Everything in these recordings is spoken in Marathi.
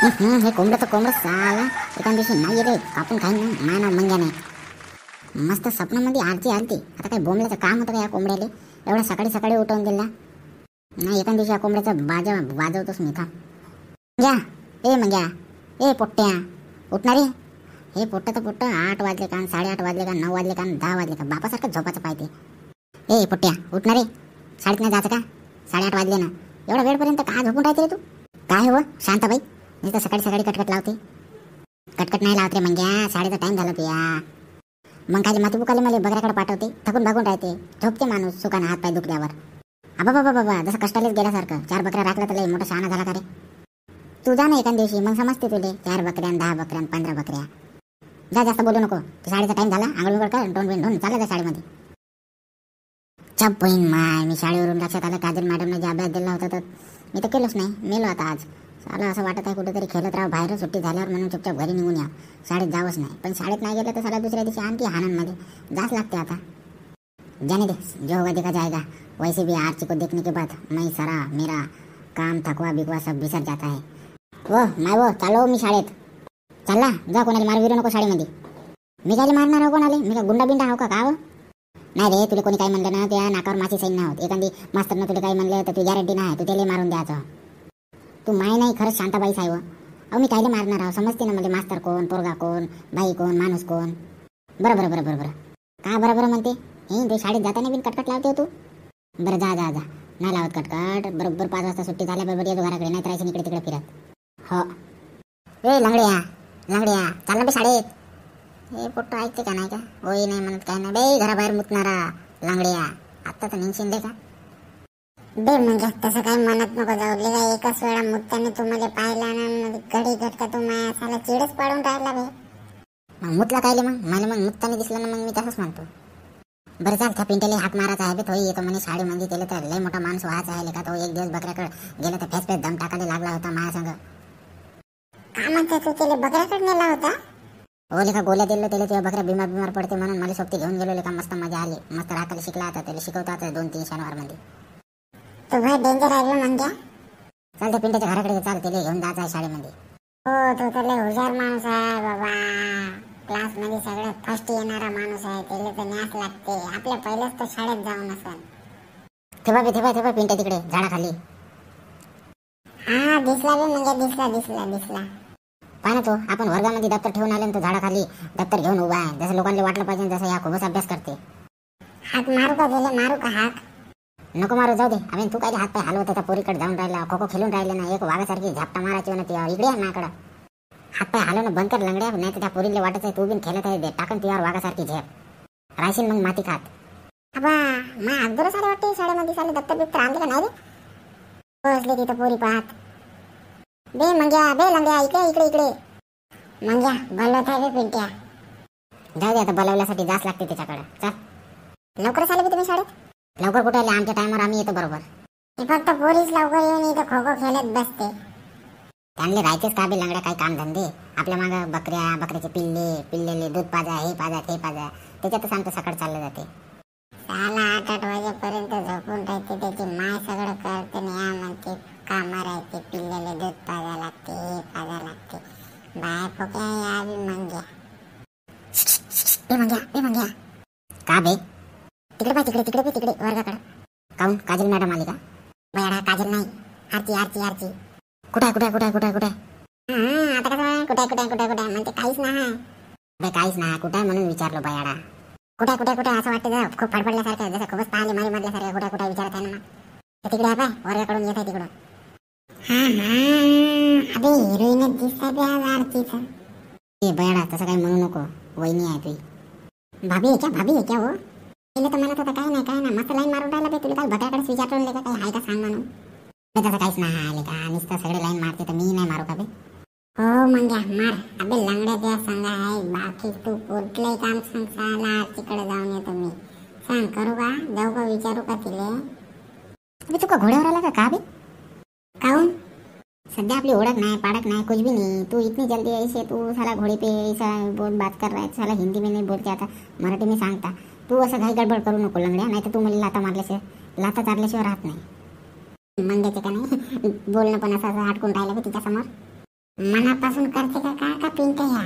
हे कोंबडं तर कोंबडं साला एका दिवशी नाही येते कापून खाईन ना नाही ना मंग्या नाही. मस्त स्वप्नामध्ये आरती आलती. आता काय बोंबल्याचं काम होतं का या कोंबड्याले एवढ्या सकाळी सकाळी उठवून दिला नाही. एका दिवशी या कोंबड्याचा बाजा वाजवतोच मी था. मंग्या ए पोट्ट्या उठणारे. हे पोट्ट तर पोट्ट 8 वाजले का 8:30 वाजले का 9 वाजले का 10 वाजले का बापासारखं झोपाचं पाहिजे. ए पोट्ट्या उठणारे. शाळेत नाही जायचं का? 8:30 वाजले ना. एवढा वेळपर्यंत का झोपून राहते रे तू? काय हो शांताबाई मी तर सकाळी सकाळी कटकट लावते. कटकट नाही लावते रे मंग्या. शाळेचा टाइम झाला तुया. मग काय माती बुकाले मला बकऱ्याकडे पाठवते. थकून भागून राहते. झोपते माणूस सुखानं हात पाय दुखल्यावर. बाबा जसं कष्टालेच गेल्यासारखं. 4 बकऱ्या राखल्या तर लय मोठा शहाणा झाला का रे? तू जा ना एका दिवशी मग समजते तुले. 4 बकऱ्या 10 बकऱ्या 15 बकऱ्या. जा जास्त बोलू नको. शाळेचा टाइम झाला. आंघोळ बिंघोळ कर. धुवून चालला जा शाळेमध्ये. चप बहीण माय मी शाळेवरून लक्षात आलं काजल मॅडमने जे अभ्यास दिला होता तर मी तर केलोच नाही. मेलो आता आज. साला असं वाटत आहे कुठेतरी खेळत राहा बाहेर सुट्टी झाल्यावर म्हणून चुपचाप घरी निघून या. शाळेत जावंच नाही. पण शाळेत नाही गेलं तर साला दुसऱ्या दिवशी आणखी हाणांमध्ये जाच लागते. आता जाने दे जो होगा देखा जाएगा. वैसे भी आरती को देखने के बाद मैं सारा मेरा काम थकवा बिकवा सब बिसर जाता है. वो चालो मी शाळेत. चालला जा. कोणाला मार विरू नको शाळेमध्ये. मी काय मारणार आहो कोणाला? मी का गुंडा बिंडा आहो का गाव? नाही रे तुला कोणी काय म्हणलं ना त्या नाकावर माशी सैन नाही होत. एखादी मास्तरनं तुला काय म्हणलं तर तू गॅरंटी नाही तू त्याला मारून द्यायचं. तू माय नाही खरंच शांताबाई साहेब. अहो मी कायले मारणार आहो समजते ना मला. मास्तर कोण पोरगा कोण बाई कोण माणूस कोण. बरं का बरं म्हणते हे ते शाळेत जाताना बिन कटकट लावते हो तू. बरं जा नाही लावत कटकट. बरोबर 5 वाजता सुट्टी झाल्या बरोबर येतो घराकडे. नाही राहायचं इकडे तिकडे फिरत. हो ए लंगड्या चालला बे शाळेत. हे पोट्ट ऐकते का नाही का? होय नाही म्हणत काय नाही बाई. घराबाहेर मुतणारा लंगड्या. आत्ता तर निघशील दे का बे? म्हणजे तसं काही म्हणत नको जाऊ. का एकाच वेळा मुत्ताने तुम्हाला पाहिला ना घडी घटका तू माया साला चिडच पाडून राहिला बे. मग मुतला कायले मग मुत्ताने दिसला ना मग मी तसंच म्हणतो. बरं चाल त्या पिंट्याला हाक मारायचा आहे बे. तो येतो म्हणे शाळेमध्ये केलं तर लय मोठा माणूस व्हायचा आहे का? तो एक दिवस बकऱ्याकडे गेला तर फेस दम टाकायला लागला होता माझ्या संग. का म्हणते तू त्याला बकऱ्याकडे नेला होता? हो लेखा गोल्या दिलं त्याला. तेव्हा बकऱ्या बिमार पडते म्हणून मला सोबती घेऊन गेलो लेखा. मस्त मजा आली. मस्त राखायला शिकला आता. त्याला शिकवता आता 2-3 शनिवार मध्ये. तो भाई डेंजर आहे म्हणजे. चाल त्या पिंट्याच्या घराकडे चाल. त्याला घेऊन जायचं आहे शाळेमध्ये. हो तो तर लय हुशार माणूस आहे बाबा. क्लास मध्ये सगळ्यात फर्स्ट येणारा माणूस आहे. त्याला तर न्यास लागते. आपल्या पहिलेच तर शाळेत जाऊन असेल. तेव्हा पिंट्या तिकडे झाडाखाली. हा दिसला बे म्हणजे दिसला. पाहा ना तो आपण वर्गामध्ये दप्तर ठेवून आले तो झाडाखाली दप्तर घेऊन उभा आहे. जसं लोकांना वाटलं पाहिजे जसं या खूपच अभ्यास करते. हात मारू का हात? नको मारू जाऊ दे. अरे तू काय हात पाय हलवत होता पोरीकडे जाऊन राहिला. खो खेळून राहिले ना. एक वाघासारखी झापटा मारायची ना ती इकडे माझ्याकडं. हात पाय हलवणं बंद कर लंगड्या. नाही तर त्या पोरीला वाटत आहे तू बिन खेळत आहे. टाकन तुझ्यावर वाघासारखी झेप राहशील मग माती खात. अबा मा अगोदर सारे वाटते शाळेमध्ये साले दप्तर बिप्तर आणले का नाही रे? बसले तिथं पोरी पाहत. बे लंग्या इकडे. मंग्या बोलवत आहे बे पिंट्या. जाऊ दे आता बोलावल्यासाठी जास्त लागते त्याच्याकडे. चल लवकरच आले बे तुम्ही शाळेत? लवकर कुठे आले? आमच्या टायमावर आम्ही येतो बरोबर. हे फक्त पोरीच लवकर येऊन इथं खो खेळत बसते. त्यांना राहायचेच का बे लंगड्या काही काम धंदे? आपल्या मागं बकऱ्याचे पिल्लेले दूध पाजा हे पाजा त्याच्यातच आमचं सकाळ चाललं जाते. साला 8 वाजेपर्यंत झोपून राहते. त्याची माय सगळं करते या म्हणते कामं राहते. पिल्लेले दूध पाजा लागते हे पाजा लागते. बाय फोक्या यावी मंग्या. मंग्या का बे? तिकडे वर्गाकडे. काऊन काजल मॅडम आली का? बयाडा काजल नाही आरती. कुठे आता कसं कुठे म्हणते काहीच नाही कुठे म्हणून विचारलो बयाडा. कुठे असं वाटतं जरा खूप फडफडल्यासारखं जसं खूपच पाहिले मारी मधल्यासारखं. कुठे विचारत आहे ना मग तिकडे आहे पाय वर्गाकडून येत आहे तिकडं. अबे हिरोईनच दिसत आहे आरतीचा. ए बयाडा तसं काही म्हणू नको. वहिनी आहे तुझी. भाभी आहे क्या हो? पहिले तर म्हणत होता काय नाही मस्त लाईन मारून राहिला बे. तुला काल बकऱ्याकडेच विचारलं का काही आहे का सांग म्हणून. तसं काहीच नाही आले का? नुसतं सगळे लाईन मारते तर मी नाही मारू का बे? हो मंग्या मार. अबे लंगड्या त्या सांगा आहे. बाकी तू कुठलंही काम सांग. साला तिकडे जाऊन येतो मी. सांग करू का? जाऊ का? विचारू का तिले? अबे तू का घोड्यावर आला का बे? काऊन? सध्या आपली ओळख नाही पाडक नाही कुछ भी नहीं. तू इतनी जल्दी ऐसे तू साला घोड़े पे ऐसा बोल बात कर रहा है. साला हिंदी में नहीं बोलते आता मराठी में सांगता. तू असं काही गडबड करू नको लंगड्या. नाही तर तू मला लाता चारल्याशिवाय राहत नाही. मंग्याचे का नाही बोलणं पण असं हटकून राहिलं बे तिच्यासमोर. मनापासून करते का पिंट ह्या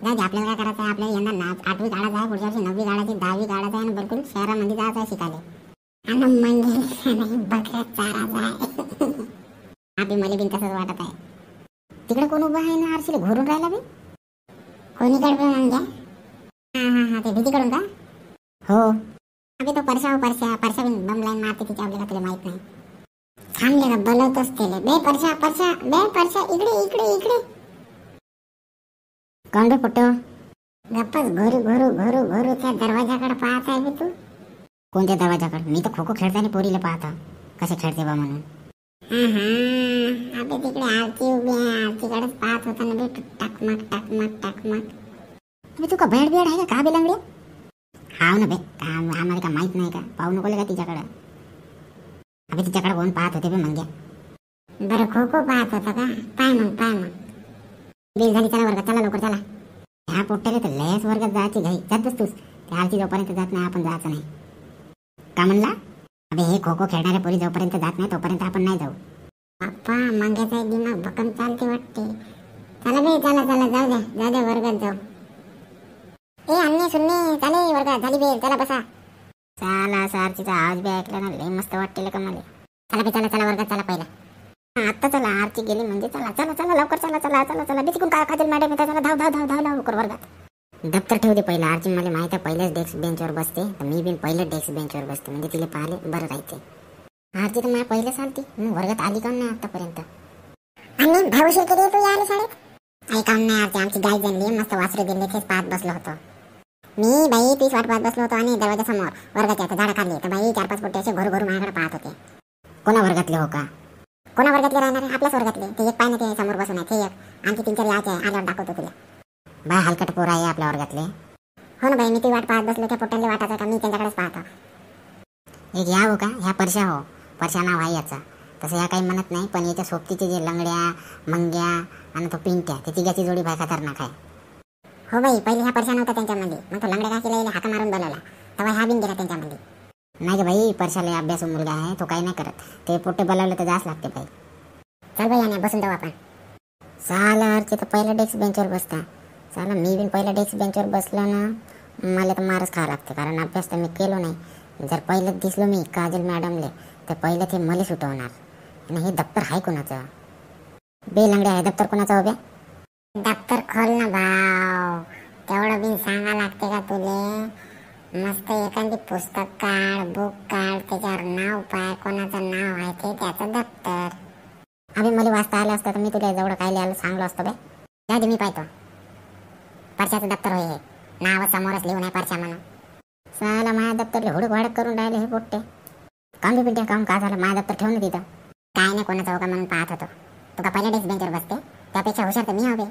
जाऊ दे. आपल्याला काय करायचं आहे, आपल्याला यंदा 8वी काढायचं आहे, पुढच्या वर्षी 9वी काढायची, 10वी काढायचं आहे आणि बिलकुल शहरामध्ये जायचं आहे शिकायला. आणि म्हणजे नाही बघा चारायचं आहे. आपली मला बिन तसंच वाटत आहे. तिकडे कोण उभं आहे ना आरशीला घोरून राहिला बी कोणीकडे पण म्हणजे हा ते भीतीकडून का हो अबे तो परशा बिन बम लाईन मारते तिच्या आपल्याला तुला माहित नाही. थांबले का बोलवतोच त्याला बे परशा इकडे कोण रे फोटो गप्पच घोरू त्या दरवाजाकडे पाहत आहे बे तू. कोणत्या दरवाजाकडे? मी तर खो खो खेळताना पोरीला पाहता कसे खेळते बा म्हणून. अबे तिकडे आरती उभी आहे, आरतीकडेच पाहत होता ना बे टाकमाक. अबे तू का बेड आहे का बे लंगडे? हाव ना बे आम्हाला का माहित नाही का? पाहू नको का तिच्याकडे? अबे तिच्याकडे कोण पाहत होते बे मंग्या? बरं खो खो पाहत होता का? पाय मग बिल झाली, चला वर्गात, चला लवकर चला. ह्या पोट्ट्याला तर लयच वर्गात जायची घाई. जात बसतोस त्या आरती जोपर्यंत जात नाही आपण जायचं नाही का म्हणला? अबे हे खो खो खेळणाऱ्या पोरी जोपर्यंत जात नाही तोपर्यंत आपण नाही जाऊ. बाप्पा मंग्याचा एक दिमाग भक्कम चालते वाटते. चला बे चला जाऊ द्या वर्गात जाऊ. ए अन्य सुन्ने चाले वर्गात झाली बे, चला बसा. चला असा आरतीचा आवाज बी ऐकला ना लय मस्त वाटते का मला. चला बे चला वर्गात चला पहिला. आता चला आरती गेली म्हणजे चला लवकर चला बिचकून काय खातील मॅडम येतात. चला धाव लवकर वर्गात. दप्तर ठेवते पहिला. आरती मला माहिती आहे पहिल्याच डेस्क बेंचवर बसते, तर मी बिन पहिल्याच डेस्क बेंचवर बसते म्हणजे तिला पाहिले बरं राहते. आरती तर मला पहिलेच चालते, मग वर्गात आली का नाही आतापर्यंत? आणि भाऊशीर केली तू यायला शाळेत? ऐका नाही आरती आमची गाय जनली मस्त वासरू दिले तेच पाहत बसलो होतो मी. बाई तीच वाट पाहत बसलो होतो आणि दरवाजा समोर वर्गाच्या झाडा खाली तर बाई 4-5 पोटे असे घोरू माझ्याकडे पाहत होते. कोणा वर्गातले हो का? कोणा वर्गातले राहणार? आपल्याच वर्गातले. ते एक पाय ना ते समोर बसून आहे ते एक, आणखी 3-4 याचे आल्यावर दाखवतो तुला. बाय हलकट पोर आहे आपल्या वर्गातले. हो ना बाई मी ती वाट पाहत बसलो त्या पोट्याला वाटायचं का मी त्यांच्याकडेच पाहतो. एक या हो का ह्या परशा नाव आहे याचा. तसं ह्या काही म्हणत नाही पण याच्या सोबतीचे जे लंगड्या मंग्या आणि तो पिंट्या ते तिघाची जोडी बाय खतरनाक आहे. हो बाई पहिले ह्या परशा नव्हता त्यांच्यामध्ये, मग तो लंगड्या का केला हाका मारून बोलावला तेव्हा ह्या बिन गेला त्यांच्यामध्ये. नाही ग बाई परशाला अभ्यासू मुलगा आहे तो काही नाही करत. ते पोटे बोलावलं तर जास्त लागते बाई. चल बाई याने बसून जाऊ आपण. साला अर्चे तर पहिल्या डेस्क बेंचवर बसता. साला मी बिन पहिल्या डेस्क बेंचवर बसलो ना मला तर मारच खावं लागते कारण अभ्यास तर मी केलो नाही. जर पहिलं दिसलो मी काजल मॅडमले तर पहिलं ते मला सुटवणार. आणि हे दप्तर आहे कोणाचं? बे लंगड्या आहे दप्तर कोणाचं हो बे? दप्तर खोल ना भाव, तेवढं बिन सांगा लागते का तुले? मस्त एखादी पुस्तक काढ बुक काढ त्याच्यावर नाव पाय कोणाचं नाव आहे ते त्याचं दप्तर. अभि मला वाचता आलं असतं तर मी तुला जेवढं काय लिहायला सांगलो असतो बे. जाऊ दे मी पाहतो. परशाचं दप्तर होय हे, नाव समोरच लिहून आहे परशा म्हणून. साला माझ्या दप्तरले हुडक वाडक करून राहिले हे पोट्टे. काम बी पिंट्या काम का झालं? माझं दप्तर ठेवून तिथं. काय नाही कोणाचं हो का म्हणून पाहत होतो. तू का पहिल्या डेस्क बेंचवर बसते त्यापेक्षा हुशार तर मी हवे.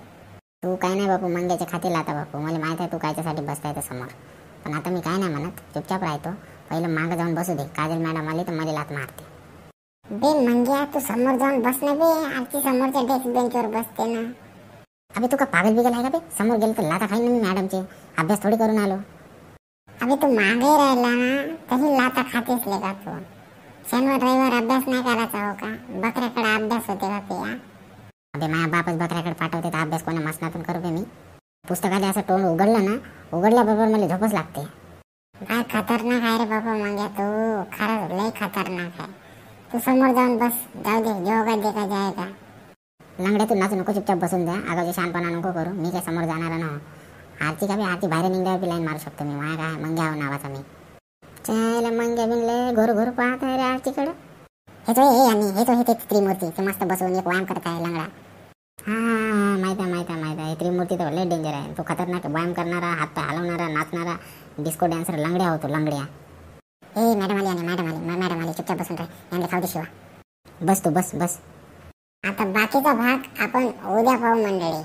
तू काय नाही बापू मंग्याचे खाते लाता बापू. मला माहित आहे तू कायच्यासाठी बसताय तर समोर. पण आता मी काय नाही म्हणत चुपचाप राहतो. पहिलं मागं जाऊन बसू दे. काजल मॅडम आली तर मला लात मारते. बे मंग्या तू समोर जाऊन बस ना बे. आरती समोरच्या डेस्क बेंचवर बसते ना. अबे तू का पागल बिगल आहे का बे? समोर गेलं तर लाता खाईन मी मॅडमचे. अभ्यास थोडी करून आलो. अबे तू मागे राहिला ना तरी लाता खातेच ले का तू? शनिवार रविवार अभ्यास नाही करायचा हो का? बकऱ्याकडे अभ्यास होते का ते? अबे माझ्या बापच बकऱ्याकडे पाठवते तर अभ्यास कोणा मसनातून करू बे मी? पुस्तकाला असं तोंड उघडलं ना उघडल्याबरोबर मला झोपच लागते. काय खतरनाक आहे रे बाबा मंग्या तू. खरंच लय खतरनाक आहे. तू समोर जाऊन बस. जाऊ दे जेव्हा देखा जाएगा. लंगड्या तू नाचू नको चुपचाप बसून द्या. आगावचे शहाणपणा नको करू. मी काय समोर जाणार ना. आरती का बी आरती बाहेर निघल्यावर बी लाईन मारू शकतो मी. माझ्या काय मंग्या नावाचा मी. चायला मंग्या बिनले घोरू पाहत आहे रे आरतीकडं. हे ते त्रिमूर्ती ते मस्त बसून एक व्यायाम करत आहे लंगडा. हा माहित आहे. त्रिमूर्ती तर लय डेंजर आहे. तो खतरनाक व्यायाम करणारा हात हलवणारा नाचणारा डिस्को डान्सर लंगड्या होतो लंगड्या. ए मॅडम आली चुपचाप बसून राह. यांना खाऊ दे शिवा. बस तू बस. आता बाकीचा भाग आपण उद्या पाहू मंडळी.